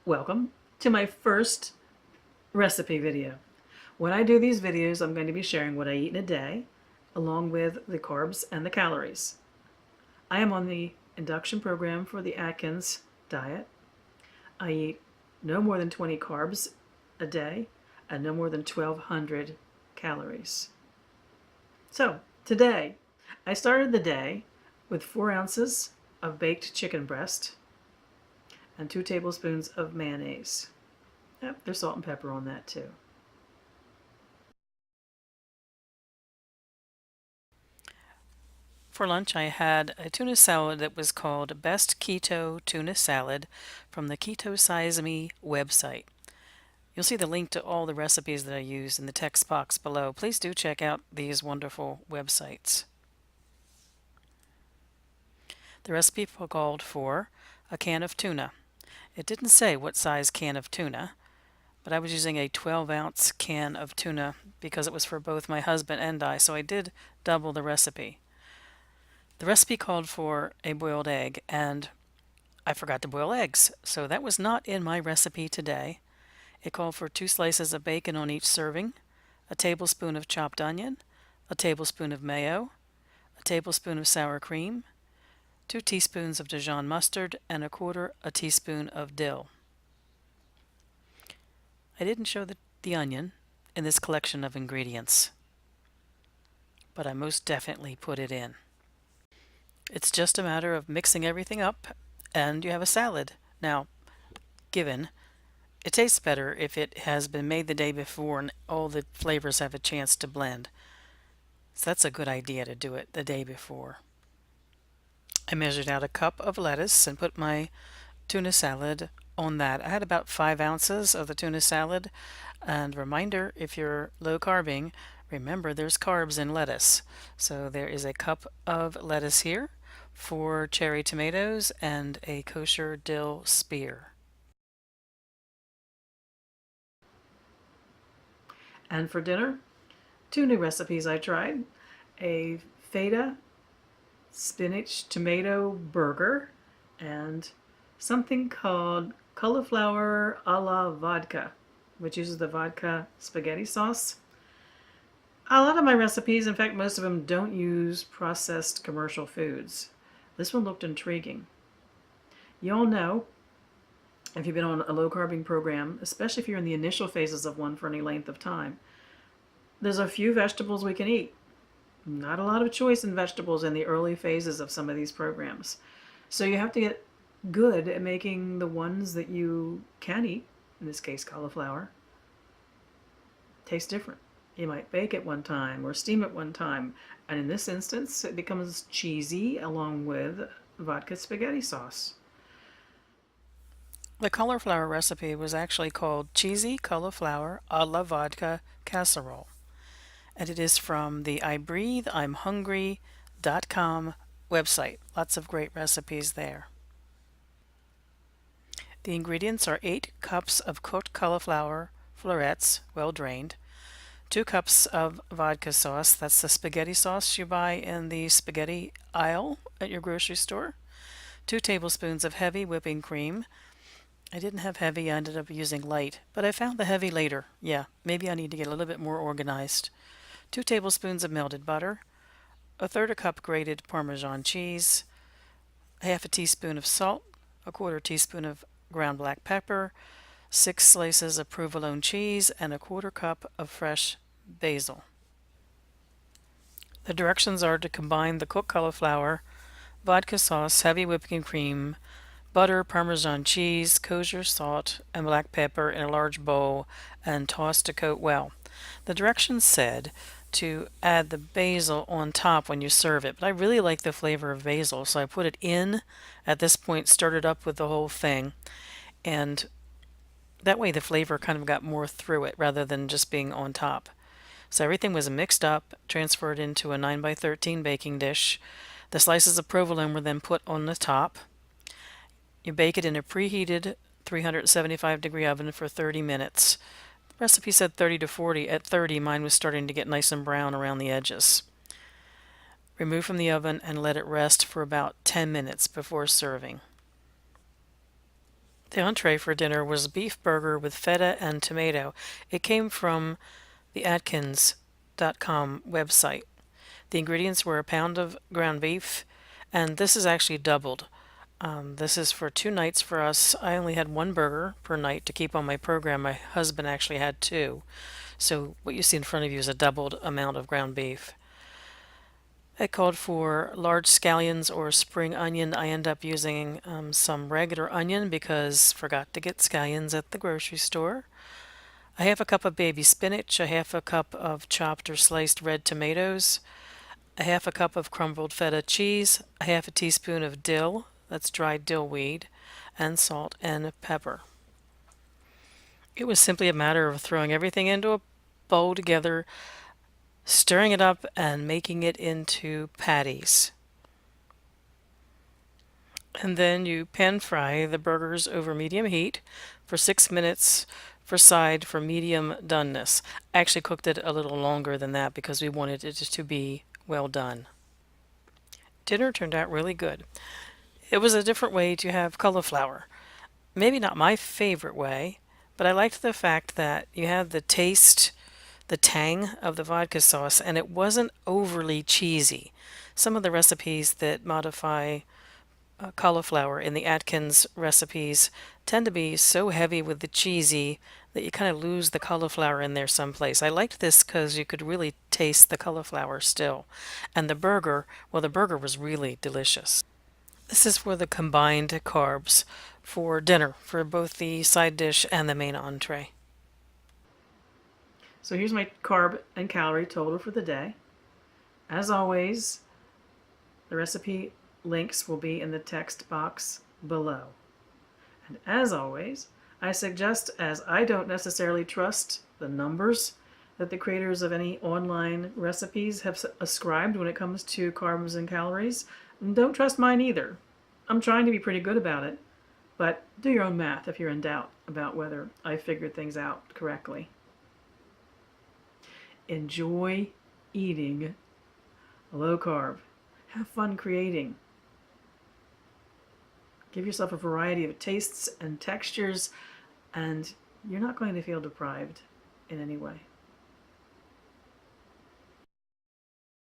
Welcome to my first recipe video. When I do these videos, I'm going to be sharing what I eat in a day, along with the carbs and the calories. I am on the induction program for the Atkins diet. I eat no more than 20 carbs a day and no more than 1,200 calories. So today, I started the day with 4 ounces of baked chicken breast and 2 tablespoons of mayonnaise. Yep, there's salt and pepper on that too. For lunch, I had a tuna salad that was called Best Keto Tuna Salad from the Keto Size Me website. You'll see the link to all the recipes that I use in the text box below. Please do check out these wonderful websites. The recipe called for a can of tuna. It didn't say what size can of tuna, but I was using a 12-ounce can of tuna because it was for both my husband and I, so I did double the recipe. The recipe called for a boiled egg, and I forgot to boil eggs, so that was not in my recipe today. It called for 2 slices of bacon on each serving, a tablespoon of chopped onion, a tablespoon of mayo, a tablespoon of sour cream, 2 teaspoons of Dijon mustard, and a quarter a teaspoon of dill. I didn't show the onion in this collection of ingredients, but I most definitely put it in. It's just a matter of mixing everything up and you have a salad. Now, given it tastes better if it has been made the day before and all the flavors have a chance to blend. So that's a good idea to do it the day before. I measured out a cup of lettuce and put my tuna salad on that. I had about 5 ounces of the tuna salad. And reminder, if you're low carbing, remember there's carbs in lettuce. So there is a cup of lettuce here, 4 cherry tomatoes, and a kosher dill spear. And for dinner, 2 new recipes I tried. A feta spinach tomato burger and something called cauliflower a la vodka, which uses the vodka spaghetti sauce. A lot of my recipes, in fact most of them, don't use processed commercial foods. This one looked intriguing. You all know, if you've been on a low carbing program, especially if you're in the initial phases of one for any length of time, there's a few vegetables we can eat. Not a lot of choice in vegetables in the early phases of some of these programs. So you have to get good at making the ones that you can eat, in this case cauliflower, taste different. You might bake it one time or steam it one time, and in this instance it becomes cheesy along with vodka spaghetti sauce. The cauliflower recipe was actually called Cheesy Cauliflower a la Vodka Casserole, and it is from the IBreatheI'mHungry.com website. Lots of great recipes there. The ingredients are 8 cups of cooked cauliflower florets, well drained, 2 cups of vodka sauce, that's the spaghetti sauce you buy in the spaghetti aisle at your grocery store, 2 tablespoons of heavy whipping cream. I didn't have heavy, I ended up using light, but I found the heavy later. Yeah, maybe I need to get a little bit more organized. 2 tablespoons of melted butter, a third a cup grated Parmesan cheese, a half a teaspoon of salt, a quarter teaspoon of ground black pepper, 6 slices of provolone cheese, and a quarter cup of fresh basil. The directions are to combine the cooked cauliflower, vodka sauce, heavy whipping cream, butter, Parmesan cheese, kosher salt, and black pepper in a large bowl and toss to coat well. The directions said to add the basil on top when you serve it, but I really like the flavor of basil, so I put it in at this point, stirred it up with the whole thing, and that way the flavor kind of got more through it rather than just being on top. So everything was mixed up, transferred into a 9 by 13 baking dish. The slices of provolone were then put on the top. You bake it in a preheated 375-degree oven for 30 minutes. The recipe said 30 to 40. At 30, mine was starting to get nice and brown around the edges. Remove from the oven and let it rest for about 10 minutes before serving. The entree for dinner was a beef burger with feta and tomato. It came from the Atkins.com website. The ingredients were a pound of ground beef, and this is actually doubled. This is for 2 nights for us. I only had one burger per night to keep on my program. My husband actually had two. So what you see in front of you is a doubled amount of ground beef. It called for large scallions or spring onion. I end up using some regular onion because forgot to get scallions at the grocery store. A half a cup of baby spinach, a half a cup of chopped or sliced red tomatoes, a half a cup of crumbled feta cheese, a half a teaspoon of dill, that's dried dill weed, and salt and pepper. It was simply a matter of throwing everything into a bowl together, stirring it up, and making it into patties. And then you pan fry the burgers over medium heat for 6 minutes for side for medium doneness. I actually cooked it a little longer than that because we wanted it to be well done. Dinner turned out really good. It was a different way to have cauliflower. Maybe not my favorite way, but I liked the fact that you had the taste, the tang of the vodka sauce, and it wasn't overly cheesy. Some of the recipes that modify cauliflower in the Atkins recipes tend to be so heavy with the cheesy that you kind of lose the cauliflower in there someplace. I liked this because you could really taste the cauliflower still. And the burger, well, the burger was really delicious. This is for the combined carbs for dinner, for both the side dish and the main entree. So here's my carb and calorie total for the day. As always, the recipe links will be in the text box below. And as always, I suggest, as I don't necessarily trust the numbers that the creators of any online recipes have ascribed when it comes to carbs and calories, don't trust mine either. I'm trying to be pretty good about it, but do your own math if you're in doubt about whether I figured things out correctly. Enjoy eating low carb. Have fun creating. Give yourself a variety of tastes and textures, and you're not going to feel deprived in any way.